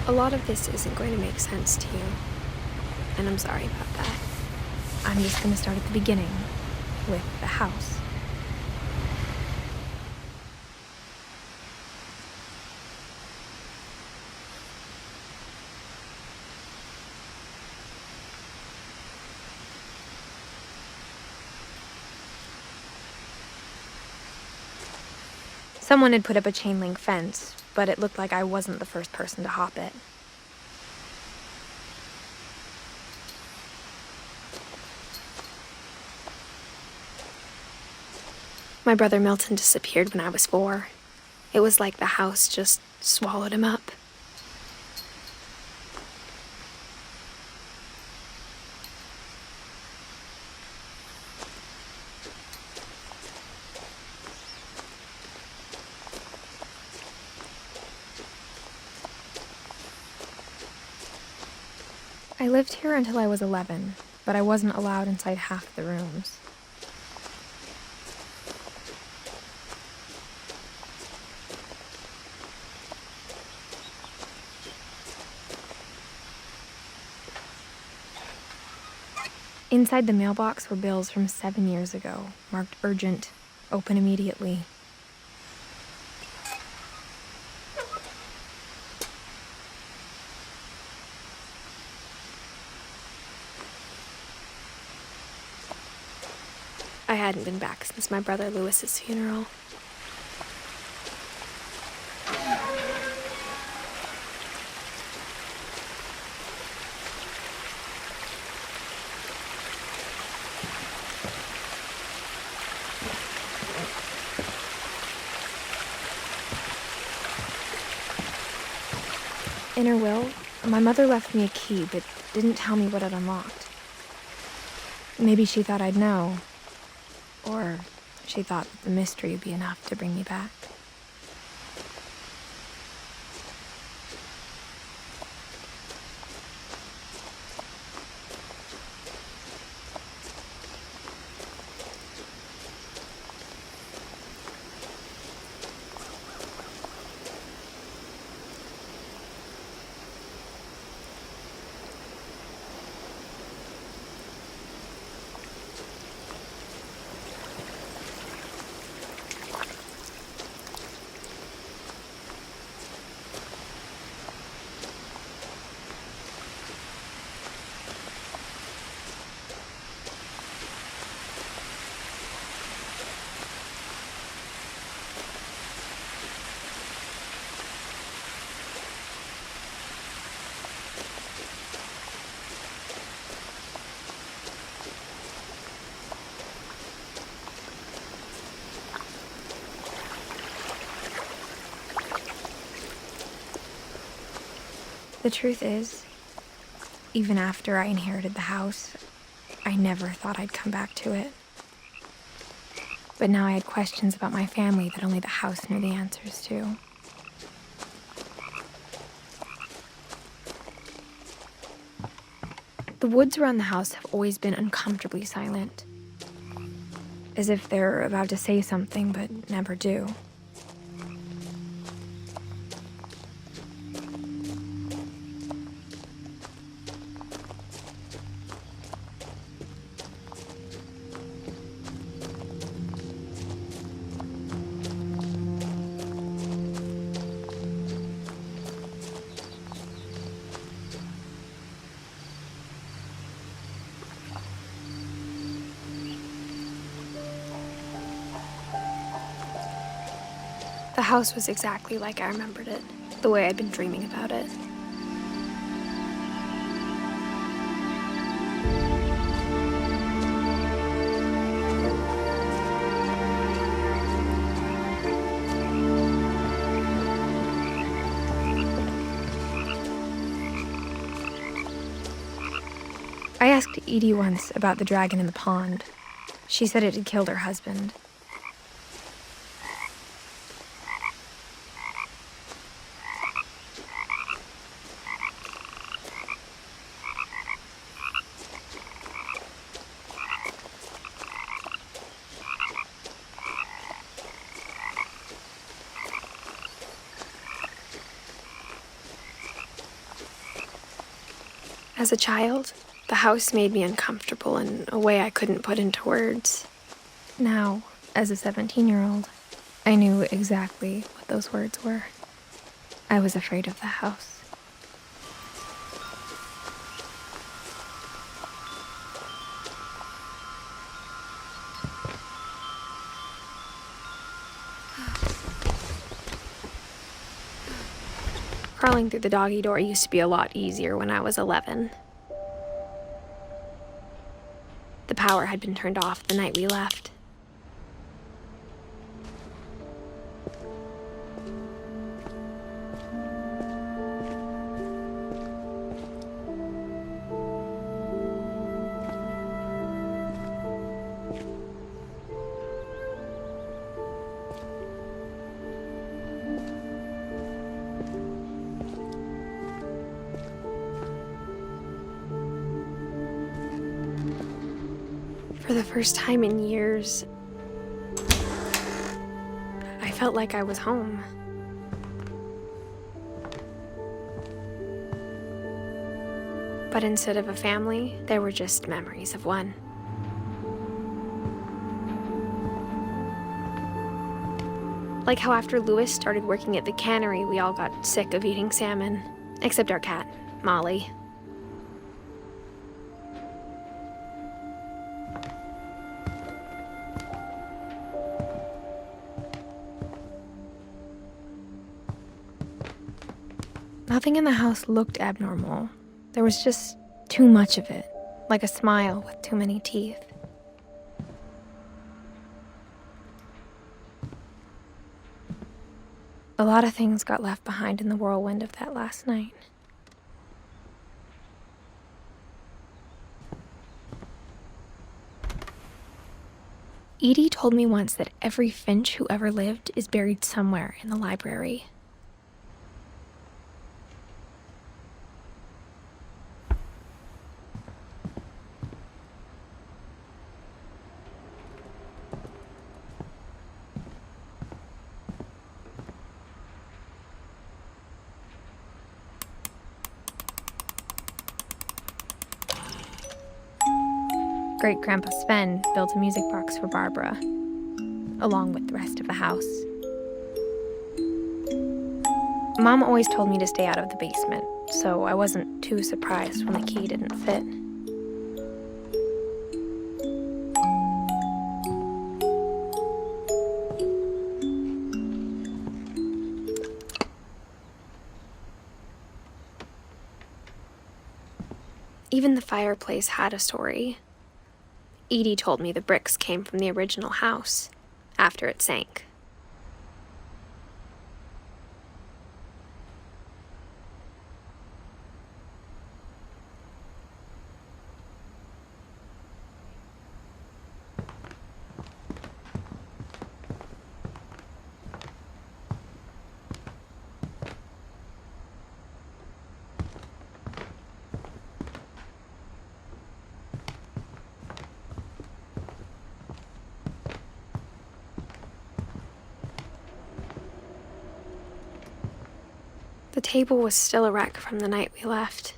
A lot of this isn't going to make sense to you, and I'm sorry about that. I'm just going to start at the beginning, with the house. Someone had put up a chain link fence, but it looked like I wasn't the first person to hop it. My brother Milton disappeared when I was 4. It was like the house just swallowed him up. I lived here until I was 11, but I wasn't allowed inside half the rooms. Inside the mailbox were bills from 7 years ago, marked urgent, open immediately. I hadn't been back since my brother Lewis's funeral. In her will, my mother left me a key, but didn't tell me what it unlocked. Maybe she thought I'd know. Or she thought that the mystery would be enough to bring me back. The truth is, even after I inherited the house, I never thought I'd come back to it. But now I had questions about my family that only the house knew the answers to. The woods around the house have always been uncomfortably silent, as if they're about to say something but never do. The house was exactly like I remembered it, the way I'd been dreaming about it. I asked Edie once about the dragon in the pond. She said it had killed her husband. As a child, the house made me uncomfortable in a way I couldn't put into words. Now, as a 17-year-old, I knew exactly what those words were. I was afraid of the house. Crawling through the doggy door used to be a lot easier when I was 11. The power had been turned off the night we left. For the first time in years, I felt like I was home. But instead of a family, there were just memories of one. Like how after Louis started working at the cannery, we all got sick of eating salmon, except our cat, Molly. Nothing in the house looked abnormal. There was just too much of it, like a smile with too many teeth. A lot of things got left behind in the whirlwind of that last night. Edie told me once that every Finch who ever lived is buried somewhere in the library. Great-Grandpa Sven built a music box for Barbara, along with the rest of the house. Mom always told me to stay out of the basement, so I wasn't too surprised when the key didn't fit. Even the fireplace had a story. Edie told me the bricks came from the original house, after it sank. The table was still a wreck from the night we left.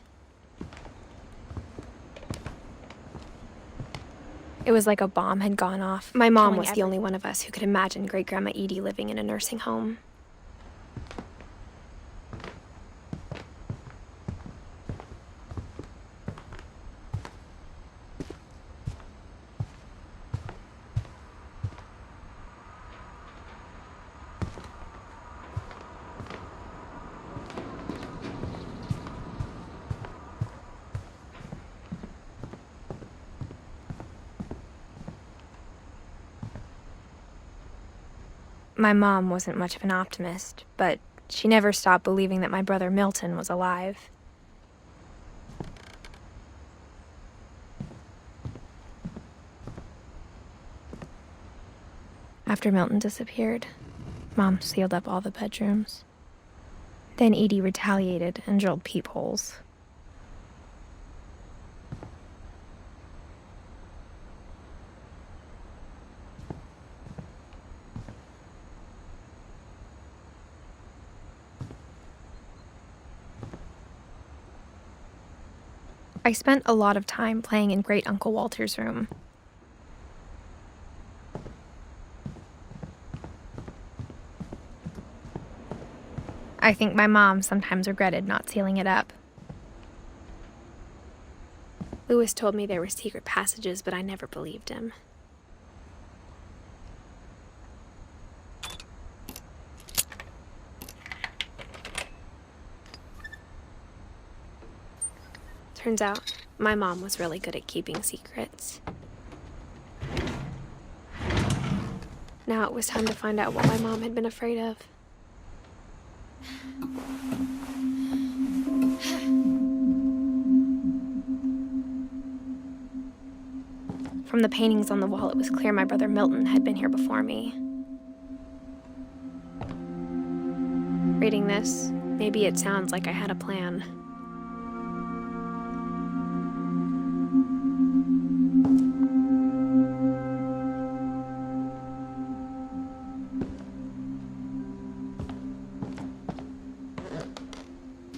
It was like a bomb had gone off. My mom was the only one of us who could imagine Great-Grandma Edie living in a nursing home. My mom wasn't much of an optimist, but she never stopped believing that my brother Milton was alive. After Milton disappeared, Mom sealed up all the bedrooms. Then Edie retaliated and drilled peepholes. I spent a lot of time playing in Great Uncle Walter's room. I think my mom sometimes regretted not sealing it up. Lewis told me there were secret passages, but I never believed him. Turns out, my mom was really good at keeping secrets. Now it was time to find out what my mom had been afraid of. From the paintings on the wall, it was clear my brother Milton had been here before me. Reading this, maybe it sounds like I had a plan.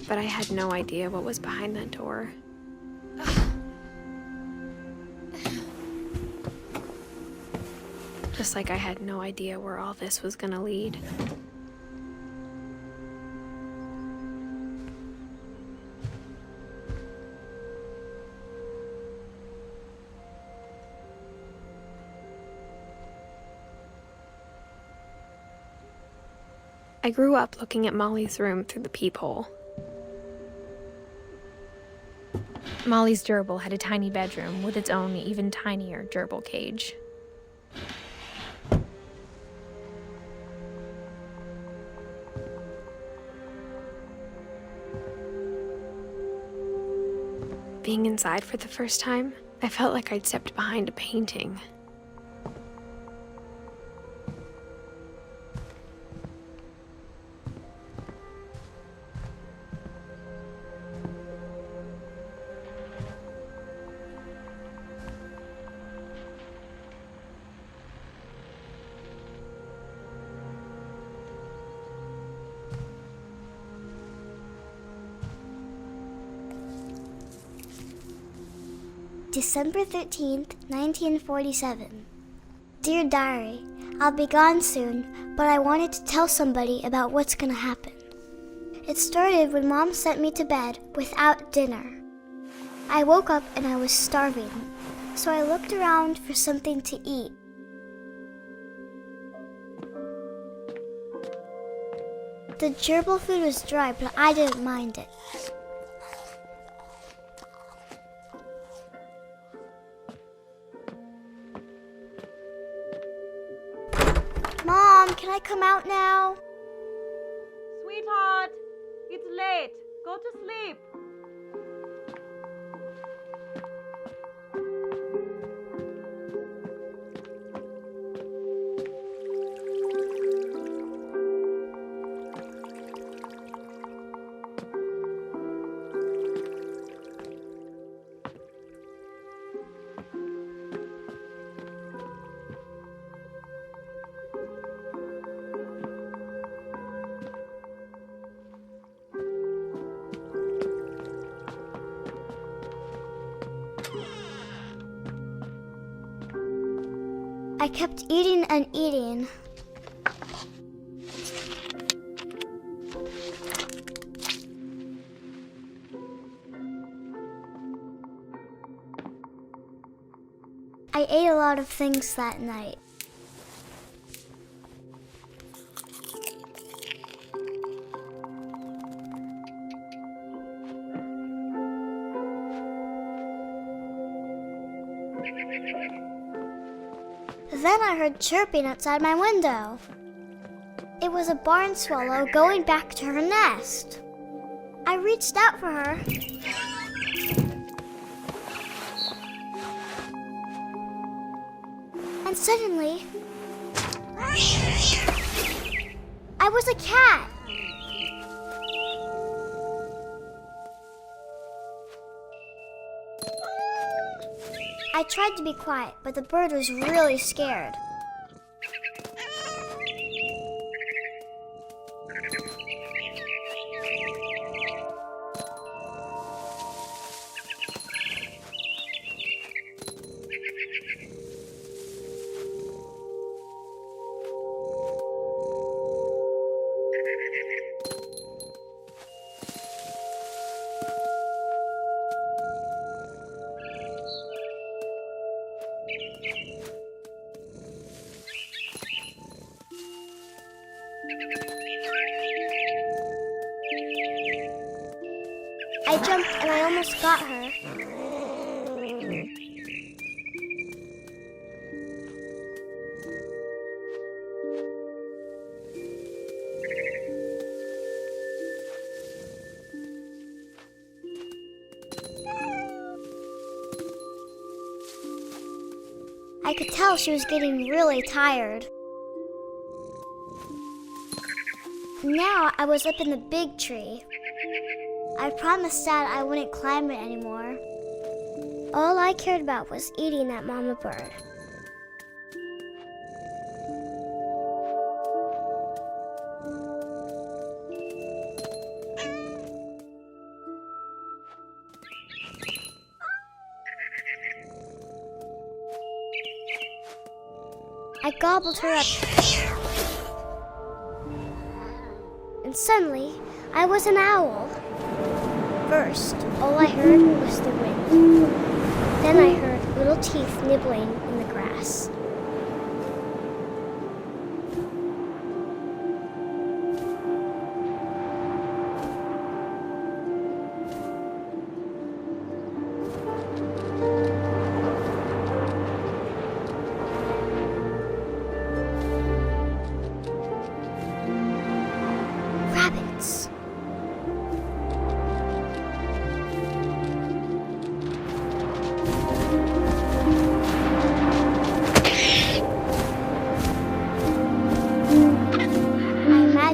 But I had no idea what was behind that door. Just like I had no idea where all this was gonna lead. I grew up looking at Molly's room through the peephole. Molly's gerbil had a tiny bedroom with its own even tinier gerbil cage. Being inside for the first time, I felt like I'd stepped behind a painting. December 13th, 1947. Dear Diary, I'll be gone soon, but I wanted to tell somebody about what's gonna happen. It started when Mom sent me to bed without dinner. I woke up and I was starving, so I looked around for something to eat. The gerbil food was dry, but I didn't mind it. Mom, can I come out now? Sweetheart, it's late. Go to sleep. I kept eating and eating. I ate a lot of things that night. Then I heard chirping outside my window. It was a barn swallow going back to her nest. I reached out for her. And suddenly, I was a cat. I tried to be quiet, but the bird was really scared. I jumped and I almost got her. I could tell she was getting really tired. Now I was up in the big tree. I promised Dad I wouldn't climb it anymore. All I cared about was eating that mama bird. I gobbled her up. And suddenly, I was an owl. First, all I heard was the wind. Then I heard little teeth nibbling in the grass. Rabbits.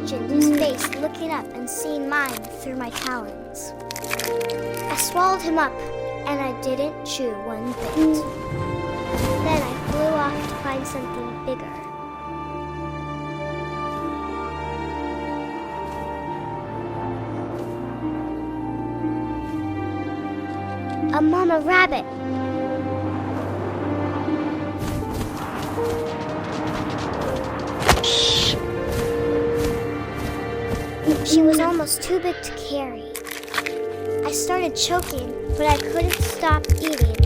His face looking up and seeing mine through my talons. I swallowed him up, and I didn't chew one bit. Then I flew off to find something bigger. A mama rabbit. She was almost too big to carry. I started choking, but I couldn't stop eating.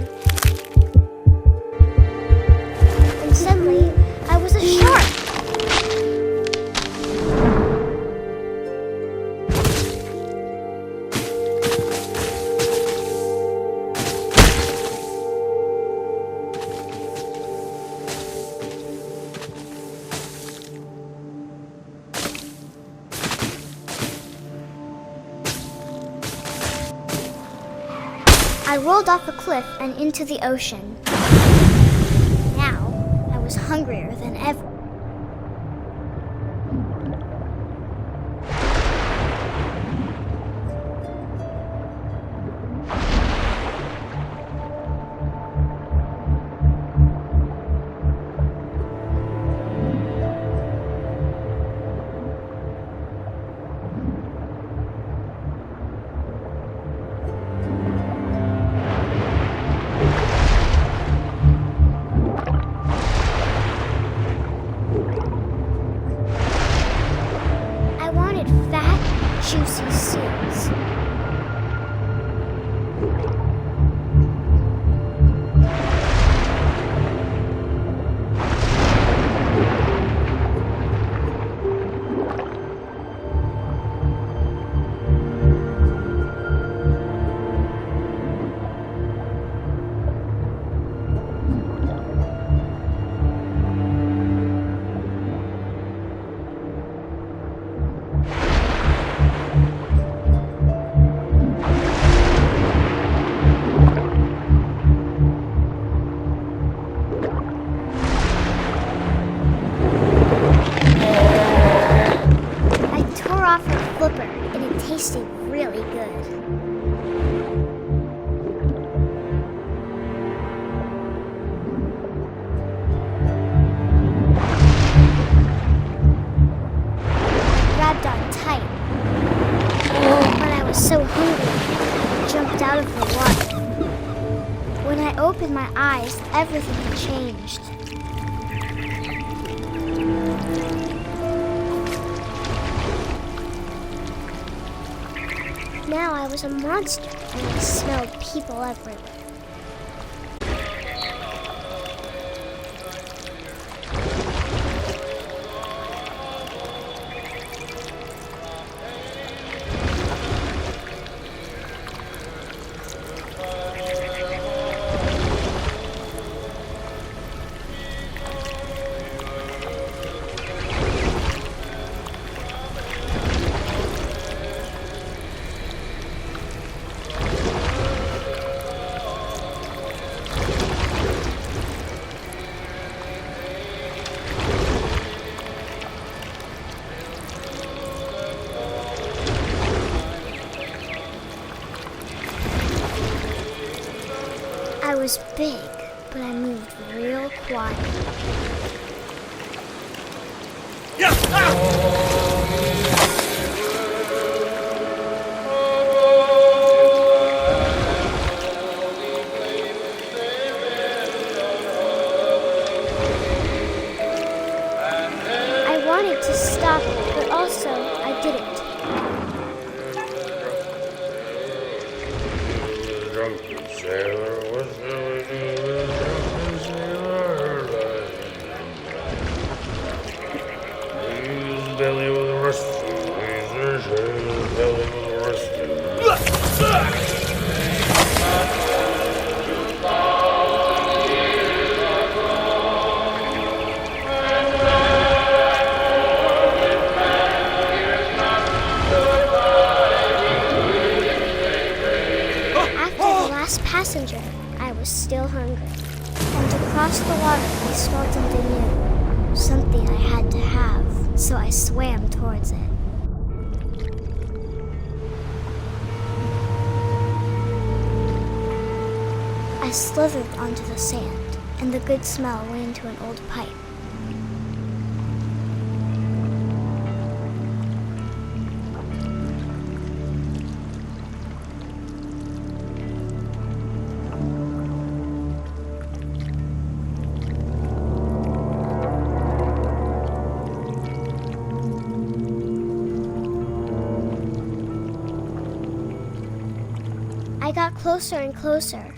And suddenly, I was a shark! I rolled off a cliff and into the ocean. Now, I was hungrier than ever. Juicy seeds. off her flipper, and it tasted really good. Grabbed on tight. But I was so hungry, I jumped out of the water. When I opened my eyes, everything had changed. Now I was a monster, and I smelled people everywhere. I was big, but I moved real quiet. I wanted to stop it, but also I didn't. Drunken sailor, what shall we do with a drunken sailor? His belly was rusty, his belly was rusty. Passenger, I was still hungry, and across the water I smelled something new, something I had to have, so I swam towards it. I slithered onto the sand, and the good smell went into an old pipe. I got closer and closer.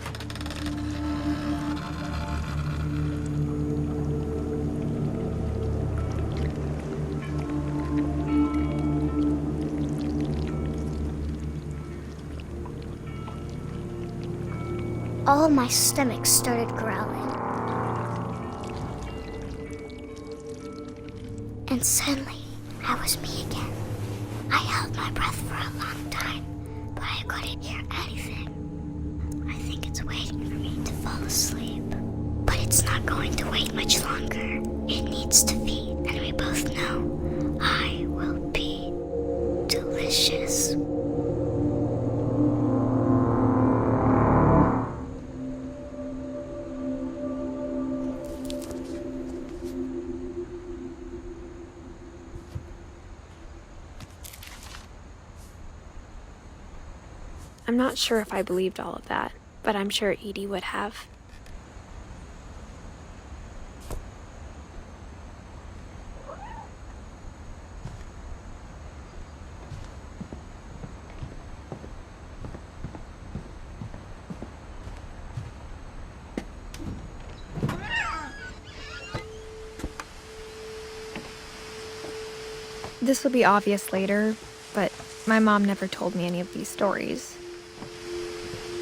All of my stomach started growling. And suddenly, I was me again. I held my breath for a long time, but I couldn't hear anything. I think it's waiting for me to fall asleep. But it's not going to wait much longer. It needs to feed, and we both know I will be delicious. I'm not sure if I believed all of that, but I'm sure Edie would have. This will be obvious later, but my mom never told me any of these stories.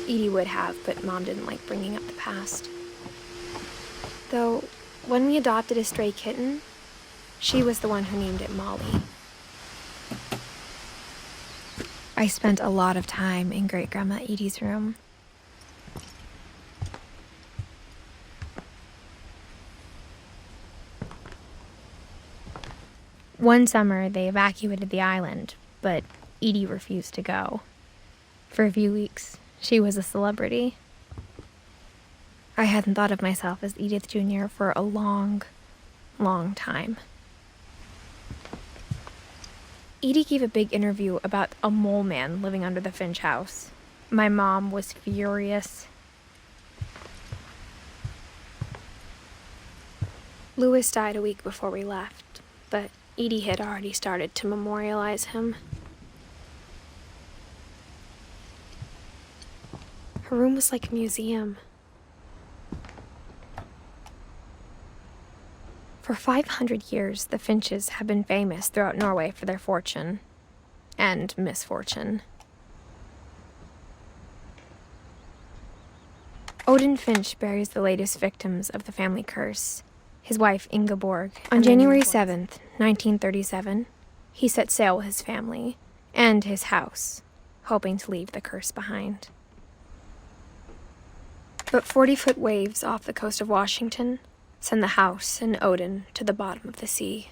Edie would have, but Mom didn't like bringing up the past. Though, when we adopted a stray kitten, she was the one who named it Molly. I spent a lot of time in Great-Grandma Edie's room. One summer, they evacuated the island, but Edie refused to go. For a few weeks, she was a celebrity. I hadn't thought of myself as Edith Jr. for a long, long time. Edie gave a big interview about a mole man living under the Finch house. My mom was furious. Louis died a week before we left, but Edie had already started to memorialize him. Her room was like a museum. For 500 years, the Finches have been famous throughout Norway for their fortune and misfortune. Odin Finch buries the latest victims of the family curse, his wife Ingeborg. On January 7th, 1937, he set sail with his family and his house, hoping to leave the curse behind. But 40-foot waves off the coast of Washington send the house and Odin to the bottom of the sea.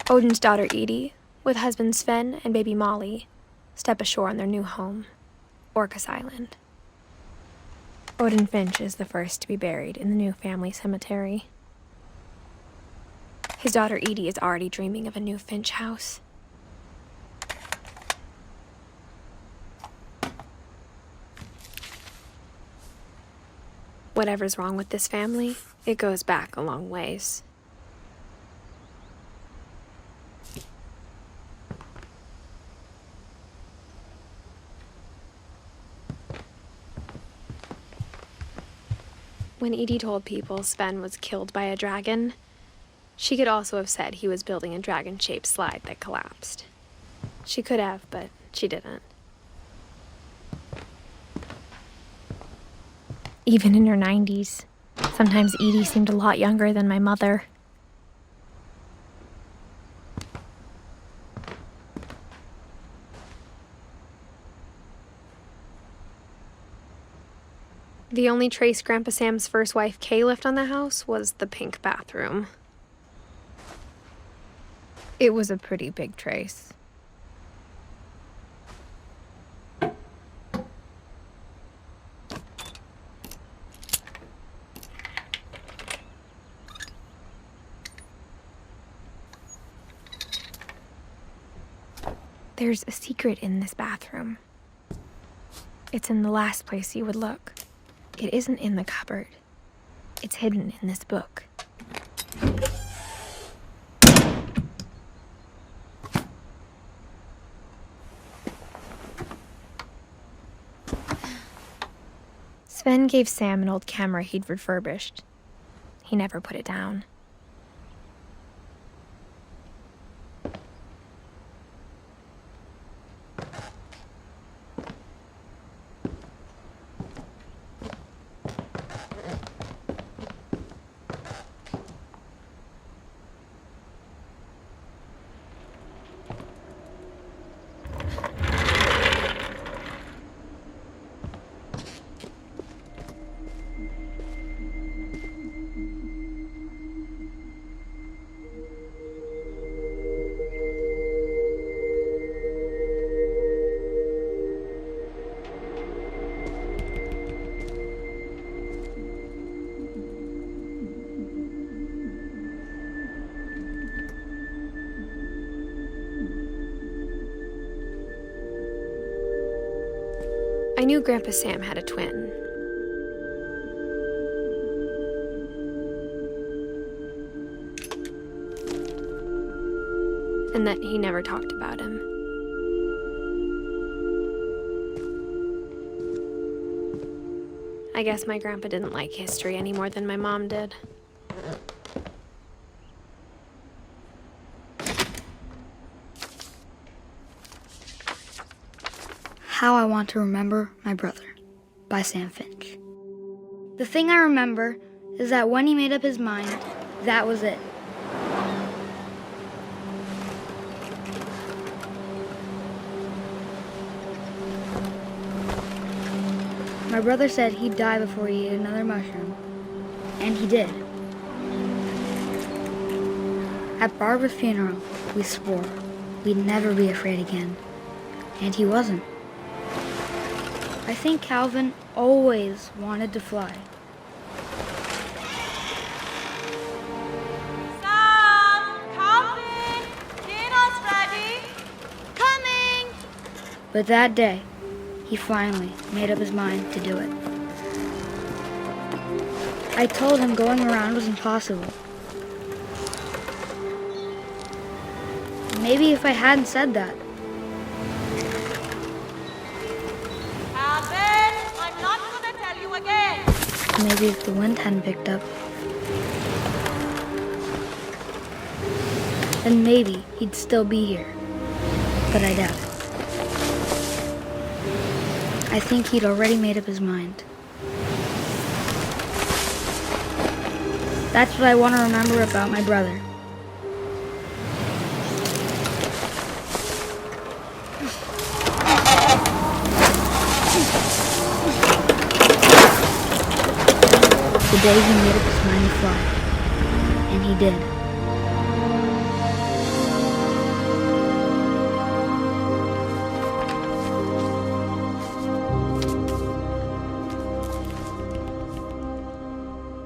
Odin's daughter Edie, with husband Sven and baby Molly, step ashore on their new home, Orcas Island. Odin Finch is the first to be buried in the new family cemetery. His daughter Edie is already dreaming of a new Finch house. Whatever's wrong with this family, it goes back a long ways. When Edie told people Sven was killed by a dragon, she could also have said he was building a dragon-shaped slide that collapsed. She could have, but she didn't. Even in her 90s, sometimes Edie seemed a lot younger than my mother. The only trace Grandpa Sam's first wife Kay left on the house was the pink bathroom. It was a pretty big trace. There's a secret in this bathroom. It's in the last place you would look. It isn't in the cupboard. It's hidden in this book. Sven gave Sam an old camera he'd refurbished. He never put it down. I knew Grandpa Sam had a twin. And that he never talked about him. I guess my grandpa didn't like history any more than my mom did. How I Want to Remember My Brother by Sam Finch. The thing I remember is that when he made up his mind, that was it. My brother said he'd die before he ate another mushroom, and he did. At Barbara's funeral, we swore we'd never be afraid again. And he wasn't. I think Calvin always wanted to fly. Sam! Calvin! Dinner's ready! Coming! But that day, he finally made up his mind to do it. I told him going around was impossible. Maybe if I hadn't said that, Calvin! I'm not gonna tell you again! maybe if the wind hadn't picked up, then maybe he'd still be here. But I doubt it. I think he'd already made up his mind. That's what I want to remember about my brother. The day he made up his mind to fly. And he did.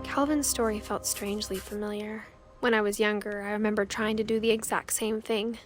Calvin's story felt strangely familiar. When I was younger, I remember trying to do the exact same thing.